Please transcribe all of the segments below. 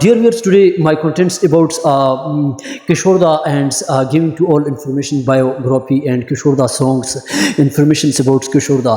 Dear viewers, today my contents about Kishore Da and giving to all information, biography and Kishore Da songs, informations about Kishore Da.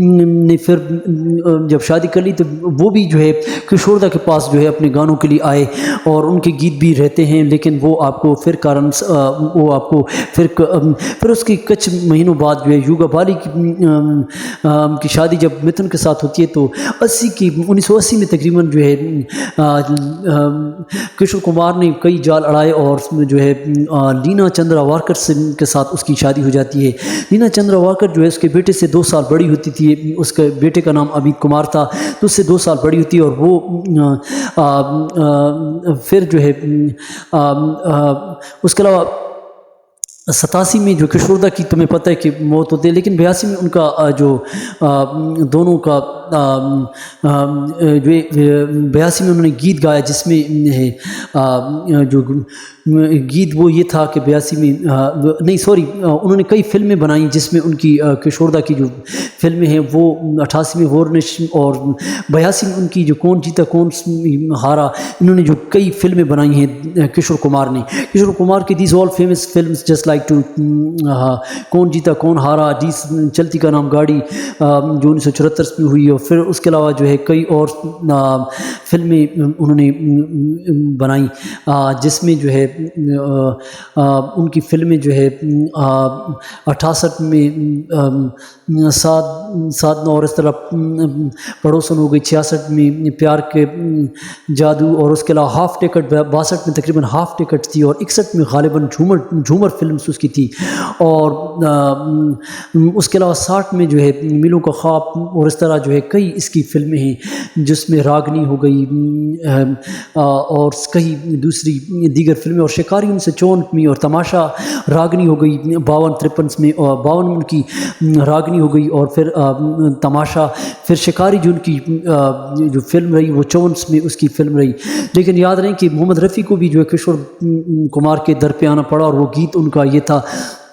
نے پھر جب شادی کر لی تو وہ بھی جو ہے کشور دا کے پاس جو ہے اپنے گانوں کے لیے آئے اور ان کے گیت بھی رہتے ہیں، لیکن وہ آپ کو پھر وہ آپ کو پھر اس کی کچھ مہینوں بعد جو ہے یوگا بالی کی شادی جب متھن کے ساتھ ہوتی ہے تو 1980 میں تقریباً جو ہے کشور کمار نے کئی جال اڑائے اور اس میں جو ہے لینا چندرا وارکر کے ساتھ اس کی شادی ہو جاتی ہے۔ لینا چندرا وارکر جو ہے اس کے بیٹے سے 2 سال بڑی ہوتی تھی، اس کے بیٹے کا نام امیت کمار تھا، تو اس سے 2 سال بڑی ہوتی ہے، اور وہ پھر جو ہے اس کے علاوہ 87 میں جو کشور دا کی تمہیں پتہ ہے کہ موت ہوتی ہے، لیکن 82 میں ان کا جو دونوں کا جو 82 میں انہوں نے گیت گایا جس میں جو گیت وہ یہ تھا کہ 82 میں نہیں سوری انہوں نے کئی فلمیں بنائیں جس میں ان کی کشور دا کی جو فلمیں ہیں وہ 88 میں وارنش اور 82 میں ان کی جو کون جیتا کون ہارا، انہوں نے جو کئی فلمیں بنائی ہیں کشور کمار نے۔ کشور کمار کی these all famous films just like to کون جیتا کون ہارا، چلتی کا نام گاڑی جو 1974 میں ہوئی، اور پھر اس کے علاوہ جو ہے کئی اور فلمیں انہوں نے بنائیں جس میں جو ہے ان کی فلمیں جو ہے 68 میں سات نو اور اس طرح پڑوسن ہو گئی، 66 میں پیار کے جادو، اور اس کے علاوہ ہاف ٹکٹ 62 میں تقریباً ہاف ٹکٹ تھی، اور 61 میں غالباً جھومر فلمس اس کی تھی، اور اس کے علاوہ 60 میں جو ہے ملوں کا خواب، اور اس طرح جو ہے کئی اس کی فلمیں ہیں جس میں راگنی ہو گئی اور کئی دوسری دیگر فلمیں، اور شکاری 1954 میں، اور تماشا راگنی ہو گئی 52-53 میں، اور 52 میں ان کی راگنی ہو گئی، اور پھر تماشا، پھر شکاری جو ان کی جو فلم رہی وہ 54 میں اس کی فلم رہی۔ لیکن یاد رہیں کہ محمد رفیع کو بھی جو ہے کشور کمار کے در پہ آنا پڑا، اور وہ گیت ان کا یہ تھا،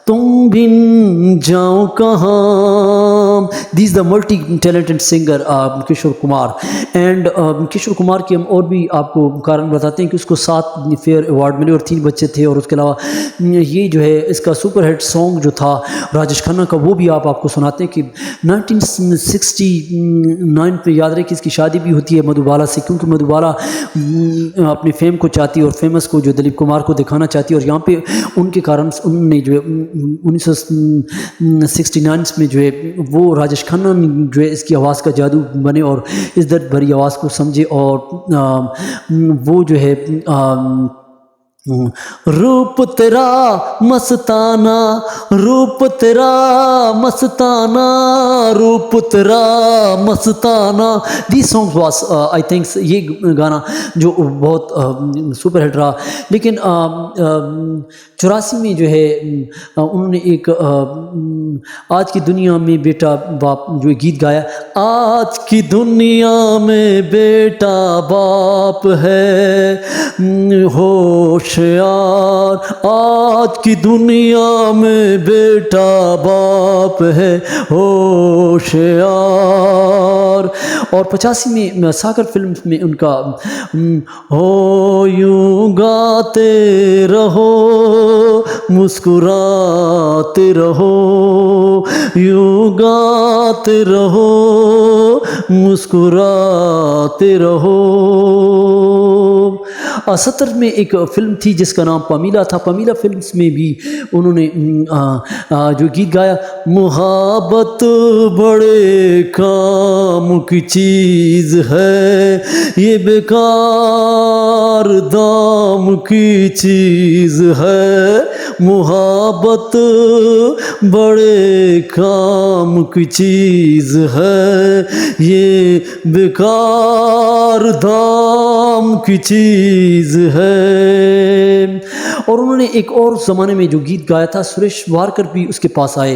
تم بن جاؤ کہاں۔ These the multi talented singer Kishore Kumar, and Kishore Kumar کے ہم اور بھی آپ کو کارن بتاتے ہیں کہ اس کو 7 فیئر ایوارڈ ملے اور 3 بچے تھے، اور اس کے علاوہ یہ جو ہے اس کا سپر ہٹ سانگ جو تھا راجیش کھنہ کا وہ بھی آپ کو سناتے ہیں کہ 1969 پہ یاد رہے کہ اس کی شادی بھی ہوتی ہے مدھو بالا سے، کیونکہ مدھو بالا اپنے فیم کو چاہتی ہے اور فیمس کو جو دلیپ کمار کو دکھانا چاہتی ہے، اور یہاں پہ ان کے کارن انہوں نے جو ہے 1969 میں جو ہے وہ راجیش کھنہ جو ہے اس کی آواز کا جادو بنے اور اس درد بھری آواز کو سمجھے، اور وہ جو ہے روپ تیرا مستانہ، روپ تیرا مستانہ، روپ تیرا مستانہ، دی سانگ واز آئی تھنک یہ گانا جو بہت سپر ہٹ رہا۔ لیکن 84 میں جو ہے انہوں نے ایک آج کی دنیا میں بیٹا باپ جو گیت گایا، آج کی دنیا میں بیٹا باپ ہے ہوشیار، آج کی دنیا میں بیٹا باپ ہے ہوشیار، اور 85 میں ساگر فلم میں ان کا ہو یوں گاتے رہو مسکراتے رہو، یوں گاتے رہو مسکراتے رہو۔ 70 میں ایک فلم تھی جس کا نام پامیلا تھا، پامیلا فلمز میں بھی انہوں نے جو گیت گایا، محبت بڑے کام کی چیز ہے، یہ بیکار دام کی چیز ہے، محبت بڑے کام کی چیز ہے، یہ بیکار دام کی چیز ہے۔ اور انہوں نے ایک اور زمانے میں جو گیت گایا تھا، سریش وارکر بھی اس کے پاس آئے،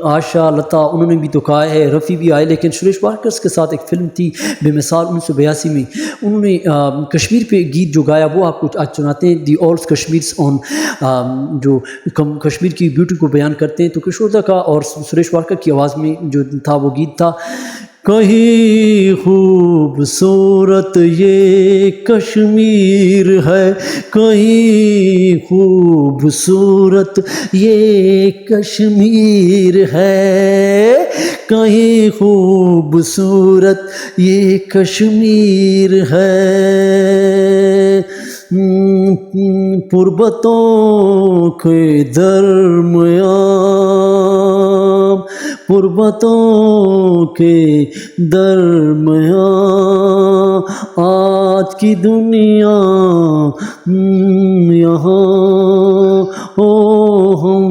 آشا لتا انہوں نے بھی تو کہا ہے، رفیع بھی آئے، لیکن سریش وارکر کے ساتھ ایک فلم تھی بے مثال 1982 میں، انہوں نے کشمیر پہ گیت جو گایا وہ آپ کو آج سناتے ہیں، دی آل کشمیرز آن، جو کشمیر کی بیوٹی کو بیان کرتے ہیں، تو کشور دا کا اور سریش وارکر کی آواز میں جو تھا وہ گیت تھا، کہیں خوبصورت یہ کشمیر ہے، کہیں خوبصورت یہ کشمیر ہے، کہیں خوبصورت یہ کشمیر ہے۔ پربتوں کے درمیان، پربتوں کے درمیان آج کی دنیا یہاں ہو ہم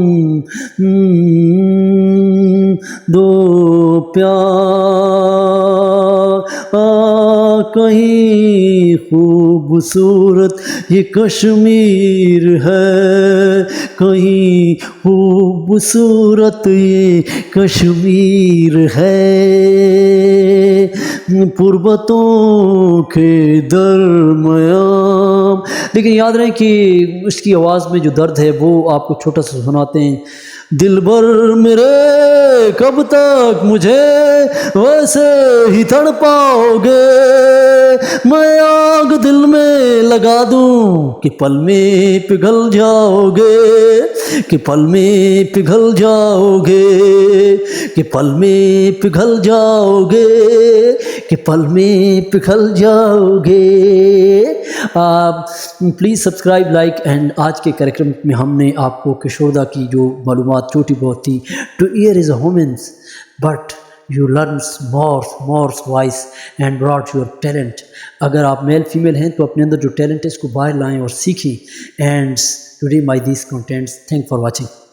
دو پیار، کہیں خوبصورت یہ کشمیر ہے، کہیں خوبصورت یہ کشمیر ہے۔ پربتوں کے درمیان، لیکن یاد رہے کہ اس کی آواز میں جو درد ہے وہ آپ کو چھوٹا سا سناتے ہیں۔ دلبر میرے کب تک مجھے ویسے ہی تڑ پاؤ گے، میں آگ دل میں لگا دوں کہ پل میں پگھل جاؤ گے، کہ پل میں پگھل جاؤ گے، کہ پل میں پگھل جاؤ گے، کہ پل میں پگھل جاؤ گے۔ پلیز سبسکرائب، لائک اینڈ آج کے کریکرم میں ہم نے آپ کو کشور دا کی جو معلومات چھوٹی بہت تھی۔ To err is a humans but you learns more voice and brought your talent. اگر آپ میل فیمیل ہیں تو اپنے اندر جو ٹیلنٹ ہے اس کو باہر لائیں اور سیکھیں۔ And today my this contents, thank for watching.